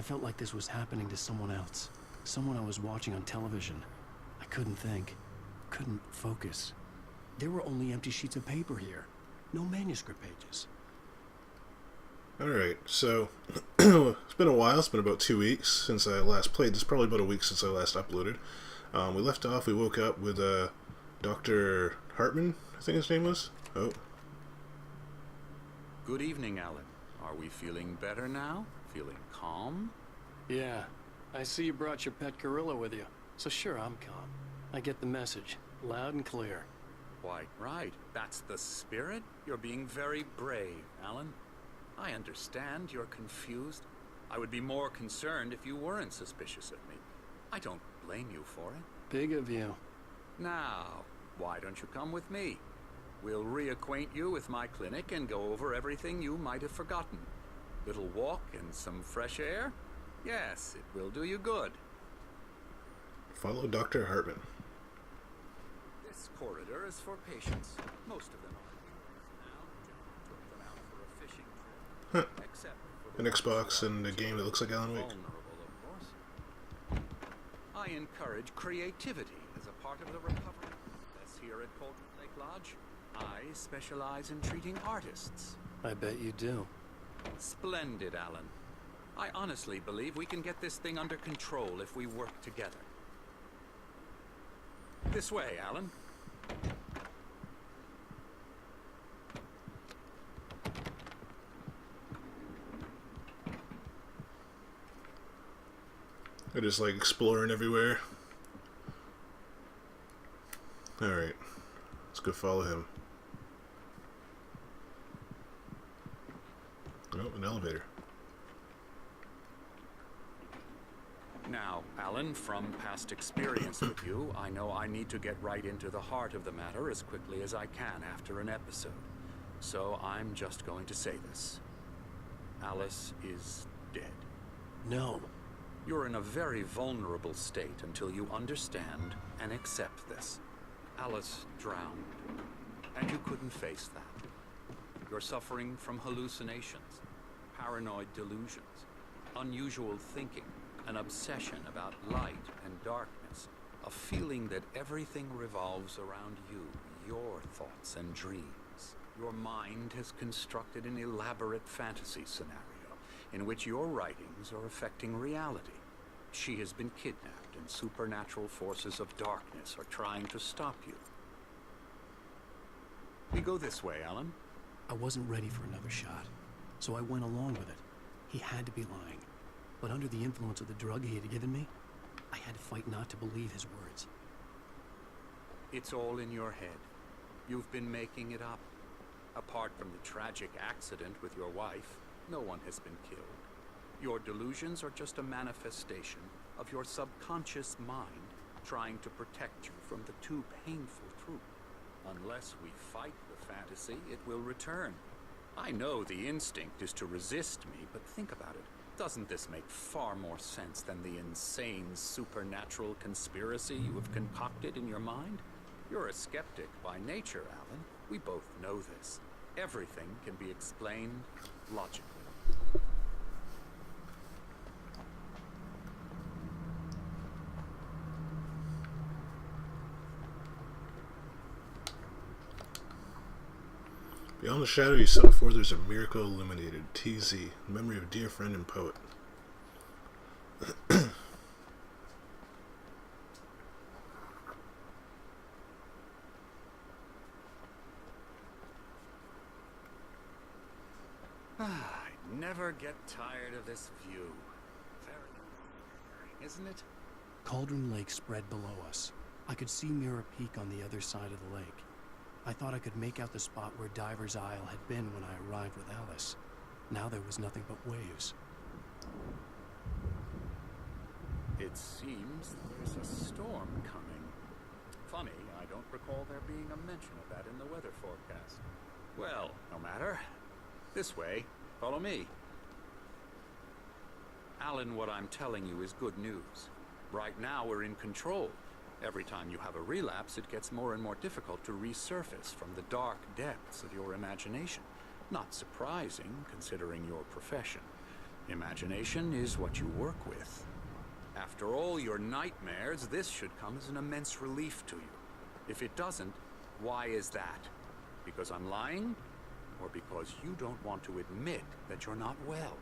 felt like this was happening to someone else. Someone I was watching on television. I couldn't think. Couldn't focus. There were only empty sheets of paper here. No manuscript pages. Alright, so it's been a while. It's been about 2 weeks since I last played this. Probably about a week since I last uploaded. We left off, we woke up with Dr. Hartman, I think his name was. Oh. Good evening, Alan. Are we feeling better now? Feeling calm? Yeah. I see you brought your pet gorilla with you. So sure, I'm calm. I get the message. Loud and clear. Quite right. That's the spirit. You're being very brave, Alan. I understand you're confused. I would be more concerned if you weren't suspicious of me. I don't blame you for it. Big of you. Now, why don't you come with me? We'll reacquaint you with my clinic and go over everything you might have forgotten. Little walk and some fresh air? Yes, it will do you good. Follow Dr. Hartman. This corridor is for patients. Most of them are. Now, took them out for a fishing trip. Huh. Except for An Xbox and a game that looks like Alan Wake. vulnerable, of course. I encourage creativity as a part of the recovery process here at Cauldron Lake Lodge. I specialize in treating artists. I bet you do. Splendid, Alan. I honestly believe we can get this thing under control if we work together. This way, Alan. They're just like exploring everywhere. Alright. Let's go follow him. Oh, an elevator. Now, Alan, from past experience with you, I know I need to get right into the heart of the matter as quickly as I can after an episode. So I'm just going to say this. Alice is dead. No. You're in a very vulnerable state until you understand and accept this. Alice drowned, and you couldn't face that. You're suffering from hallucinations, paranoid delusions, unusual thinking, an obsession about light and darkness, a feeling that everything revolves around you, your thoughts and dreams. Your mind has constructed an elaborate fantasy scenario in which your writings are affecting reality. She has been kidnapped and supernatural forces of darkness are trying to stop you. We go this way, Alan. I wasn't ready for another shot, so I went along with it. He had to be lying. But under the influence of the drug he had given me, I had to fight not to believe his words. It's all in your head. You've been making it up. Apart from the tragic accident with your wife, no one has been killed. Your delusions are just a manifestation of your subconscious mind trying to protect you from the too painful truth. Unless we fight the fantasy, it will return. I know the instinct is to resist me, but think about it. Doesn't this make far more sense than the insane supernatural conspiracy you have concocted in your mind? You're a skeptic by nature, Alan. We both know this. Everything can be explained logically. Beyond the shadow you set forth there's a miracle illuminated. TZ, memory of a dear friend and poet. I never get tired of this view. Very, isn't it? Cauldron Lake spread below us. I could see Mirror Peak on the other side of the lake. I thought I could make out the spot where Diver's Isle had been when I arrived with Alice. Now there was nothing but waves. It seems there's a storm coming. Funny, I don't recall there being a mention of that in the weather forecast. Well, no matter. This way. Follow me. Alan, what I'm telling you is good news. Right now we're in control. Every time you have a relapse, it gets more and more difficult to resurface from the dark depths of your imagination. Not surprising, considering your profession. Imagination is what you work with. After all your nightmares, this should come as an immense relief to you. If it doesn't, why is that? Because I'm lying? Or because you don't want to admit that you're not well?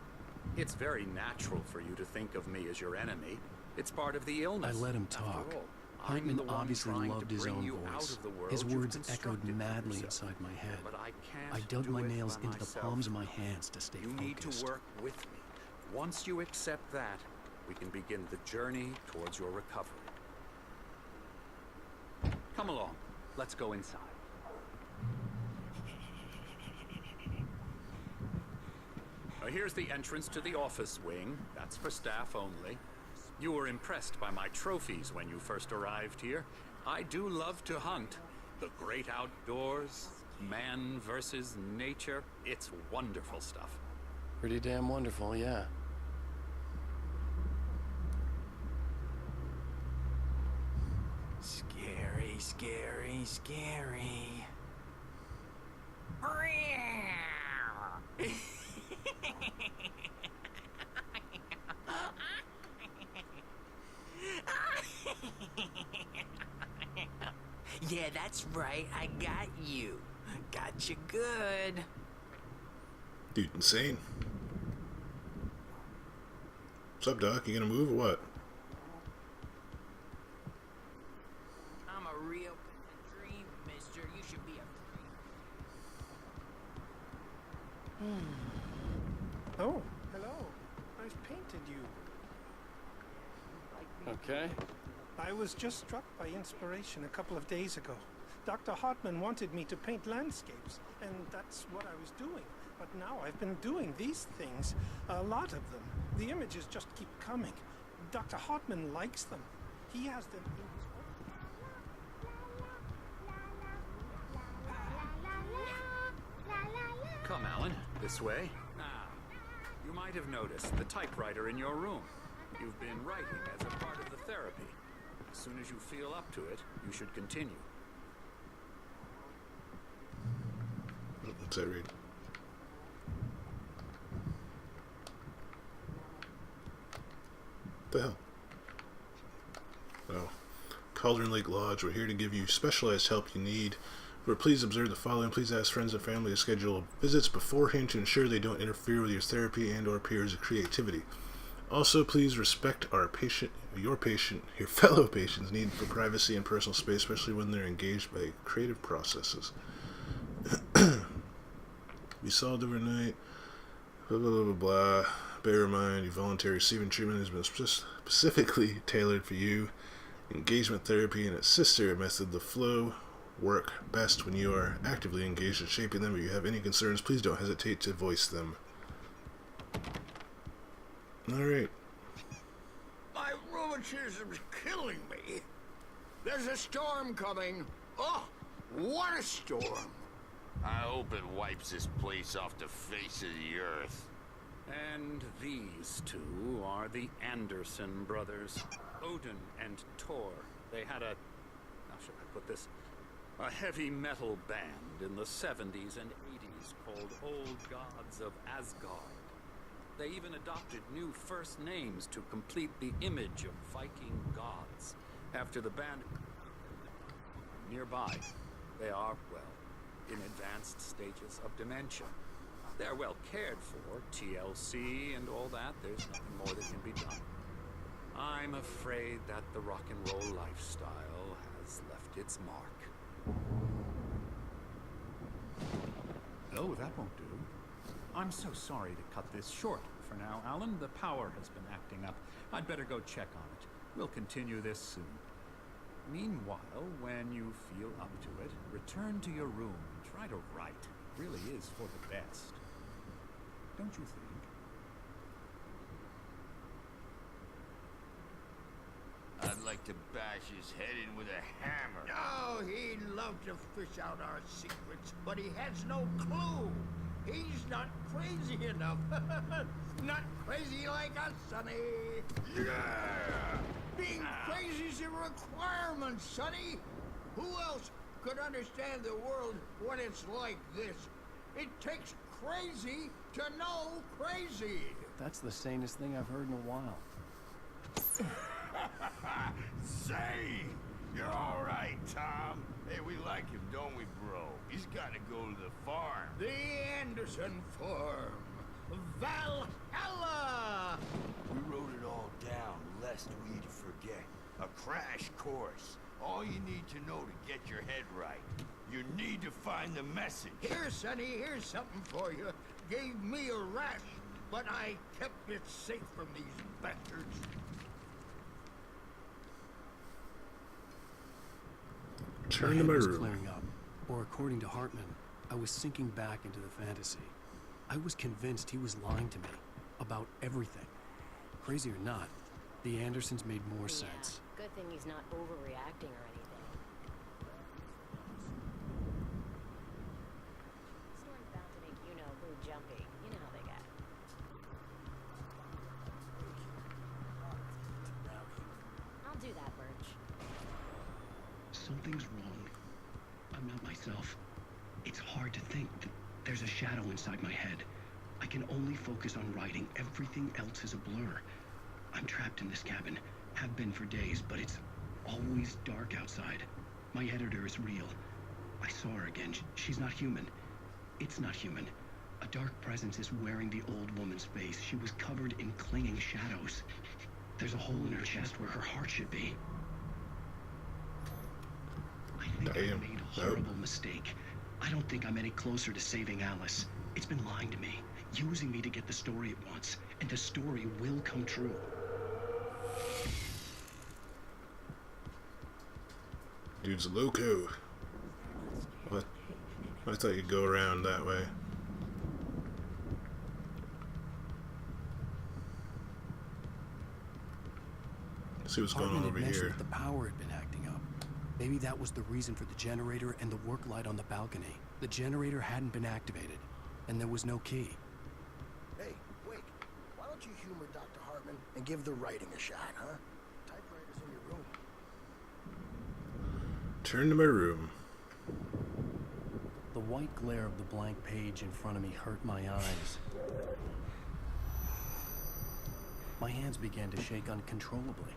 It's very natural for you to think of me as your enemy. It's part of the illness. I let him After talk. all, Hartman I'm the one obviously trying loved to his bring own you out voice. of the world His you've words echoed constructed for madly yourself. inside my head. But I can't I dug do my it nails by into the myself. palms of my hands to stay You focused. need to work with me. Once you accept that, we can begin the journey towards your recovery. Come along. Let's go inside. Here's the entrance to the office wing. That's for staff only. You were impressed by my trophies when you first arrived here. I do love to hunt. The great outdoors, man versus nature. It's wonderful stuff. Pretty damn wonderful, yeah. Scary, scary, scary. Yeah, that's right. I got you. Got you good. Dude, insane. What's up, Doc? You gonna move or what? I'm a real dream, mister. You should be a Oh, hello. I've painted you. Okay. I was just struck by inspiration a couple of days ago. Dr. Hartman wanted me to paint landscapes, and that's what I was doing. But now I've been doing these things, a lot of them. The images just keep coming. Dr. Hartman likes them. He has them in his Come, Alan. This way. Now, you might have noticed the typewriter in your room. You've been writing as a part of the therapy. As soon as you feel up to it, you should continue. What's that read? What the hell? Oh. Cauldron Lake Lodge, we're here to give you specialized help you need. Please observe the following. Please ask friends and family to schedule visits beforehand to ensure they don't interfere with your therapy and or periods of creativity. Also, please respect your fellow patient's need for privacy and personal space, especially when they're engaged by creative processes. Be solved overnight. Blah, blah, blah, blah, blah. Bear in mind, your voluntary receiving treatment has been specifically tailored for you. Engagement therapy and its sister method, the flow, work best when you are actively engaged in shaping them. If you have any concerns, please don't hesitate to voice them. Alright. My rheumatism's killing me. There's a storm coming. Oh, what a storm. I hope it wipes this place off the face of the earth. And these two are the Anderson brothers, Odin and Thor. They had how should I put this? A heavy metal band in the 70s and 80s called Old Gods of Asgard. They even adopted new first names to complete the image of Viking gods. After the band nearby, they are, well, in advanced stages of dementia. They're well cared for, TLC and all that. There's nothing more that can be done. I'm afraid that the rock and roll lifestyle has left its mark. Oh, that won't do. I'm so sorry to cut this short for now, Alan. The power has been acting up. I'd better go check on it. We'll continue this soon. Meanwhile, when you feel up to it, return to your room and try to write. It really is for the best. Don't you think? I'd like to bash his head in with a hammer. Oh, he'd love to fish out our secrets, but he has no clue. He's not crazy enough. Not crazy like us, Sonny. Yeah! Being crazy's a requirement, Sonny. Who else could understand the world when it's like this? It takes crazy to know crazy. That's the sanest thing I've heard in a while. Say, you're all right, Tom. Hey, we like him, don't we, bro? He's got to go to the farm. The Anderson Farm. Valhalla! We wrote it all down, lest we'd forget. A crash course. All you need to know to get your head right. You need to find the message. Here, Sonny, here's something for you. Gave me a rash, but I kept it safe from these bastards. Turn to head my was room. clearing up, or according to Hartman, I was sinking back into the fantasy. I was convinced he was lying to me about everything. Crazy or not, the Andersons made more sense. Good thing he's not overreacting or anything. Storm's bound to make Boo jumpy. You know how they get. I'll do that, Birch. Something's wrong. I'm not myself. It's hard to think that there's a shadow inside my head. I can only focus on writing. Everything else is a blur. I'm trapped in this cabin. Have been for days, but it's always dark outside. My editor is real. I saw her again. She's not human. It's not human. A dark presence is wearing the old woman's face. She was covered in clinging shadows. There's a hole in her chest where her heart should be. I think I Damn. made a horrible mistake. I don't think I'm any closer to saving Alice. It's been lying to me, using me to get the story it wants, and the story will come true. Dude's loco. What? I thought you'd go around that way. Let's see what's going on Hartman over had mentioned here. that the power had been acting up. Maybe that was the reason for the generator and the work light on the balcony. The generator hadn't been activated, and there was no key. Hey, wait. Why don't you humor Dr. Hartman and give the writing a shot, huh? Typewriter's in your room. Turn to my room. The white glare of the blank page in front of me hurt my eyes. My hands began to shake uncontrollably.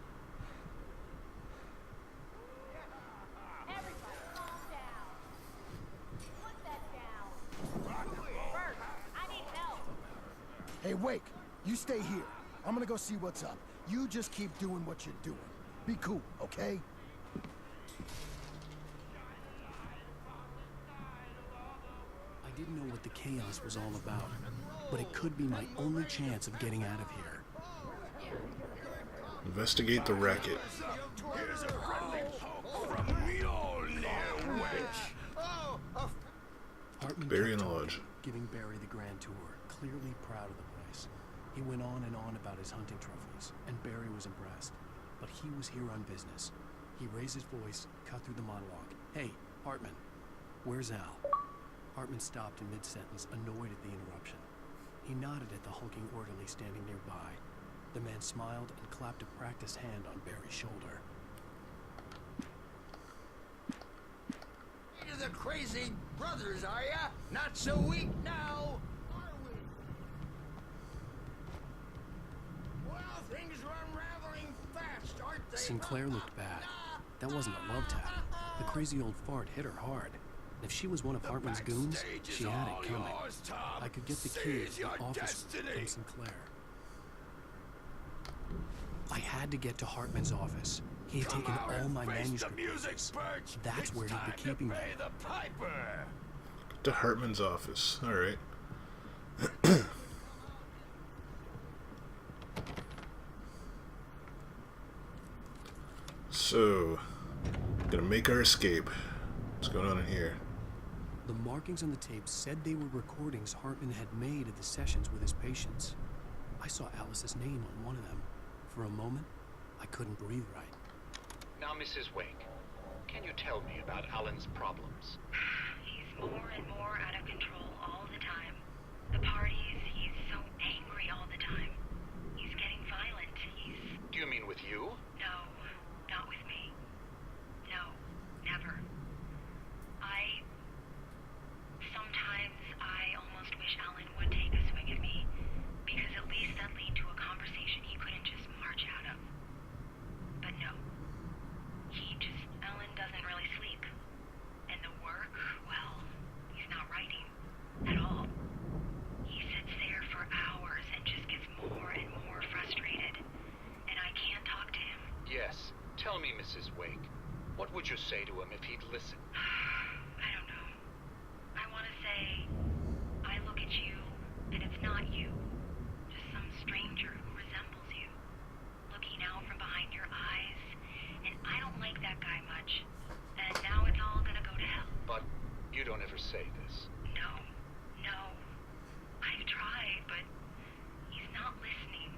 Everybody calm down. Put that down. Bert, I need help. Hey, Wake, you stay here. I'm gonna go see what's up. You just keep doing what you're doing. Be cool, okay? I didn't know what the chaos was all about, but it could be my only chance of getting out of here. Investigate the racket. Here's a friendly poke from Mjolnir, witch. Hartman Barry in kept the talking, lodge. giving Barry the grand tour, clearly proud of the place. He went on and on about his hunting trophies, and Barry was impressed. But he was here on business. He raised his voice, cut through the monologue. Hey, Hartman, where's Al? Hartman stopped in mid-sentence, annoyed at the interruption. He nodded at the hulking orderly standing nearby. The man smiled and clapped a practiced hand on Barry's shoulder. You're the crazy brothers, are ya? Not so weak now, are we? Well, things are unraveling fast, aren't they? Sinclair looked bad. That wasn't a love tap. The crazy old fart hit her hard. If she was one of Hartman's goons, she had it coming. I could get the key to the office from Sinclair. I had to get to Hartman's office. He had taken all my manuscripts. That's where he'd be keeping them. To Hartman's office. Alright. So, gonna make our escape. What's going on in here? The markings on the tape said they were recordings Hartman had made of the sessions with his patients. I saw Alice's name on one of them. For a moment, I couldn't breathe right. Now, Mrs. Wake, can you tell me about Alan's problems? He's more and more out of control all the time. The parties, he's so angry all the time. He's getting violent. Do you mean with you? No, not with me. No, never. Sometimes I almost wish Alan would take a swing at me, because at least then What would you say to him if he'd listen? I don't know. I want to say, I look at you, and it's not you. Just some stranger who resembles you. Looking out from behind your eyes, and I don't like that guy much. And now it's all gonna go to hell. But you don't ever say this. No. I've tried, but he's not listening.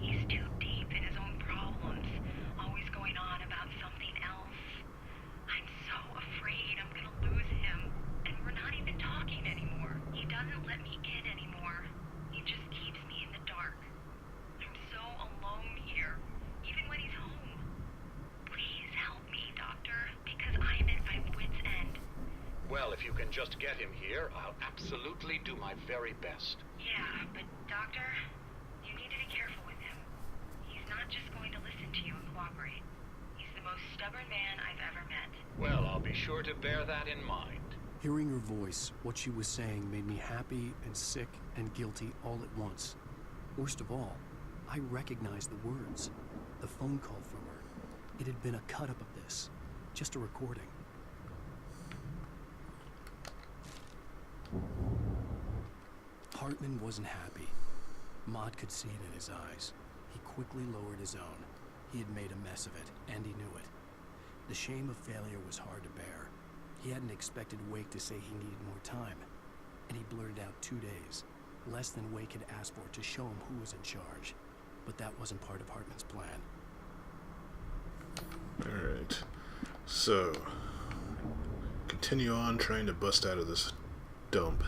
He's too deep in his own problems, always going on about something else. I'm so afraid I'm gonna lose him, and we're not even talking anymore. He doesn't let me in anymore. He just keeps me in the dark. I'm so alone here, even when he's home. Please help me, Doctor, because I'm at my wit's end. Well, if you can just get him here, I'll absolutely do my very best. Yeah, but Doctor, you need to be careful with him. He's not just going to listen to you and cooperate. He's the most stubborn man I've ever met. Well, I'll be sure to bear that in mind. Hearing her voice, what she was saying made me happy and sick and guilty all at once. Worst of all, I recognized the words. The phone call from her. It had been a cut-up of this. Just a recording. Hartman wasn't happy. Maud could see it in his eyes. He quickly lowered his own. He had made a mess of it, and he knew it. The shame of failure was hard to bear. He hadn't expected Wake to say he needed more time, and he blurted out 2 days, less than Wake had asked for, to show him who was in charge. But that wasn't part of Hartman's plan. Alright. So, continue on trying to bust out of this dump.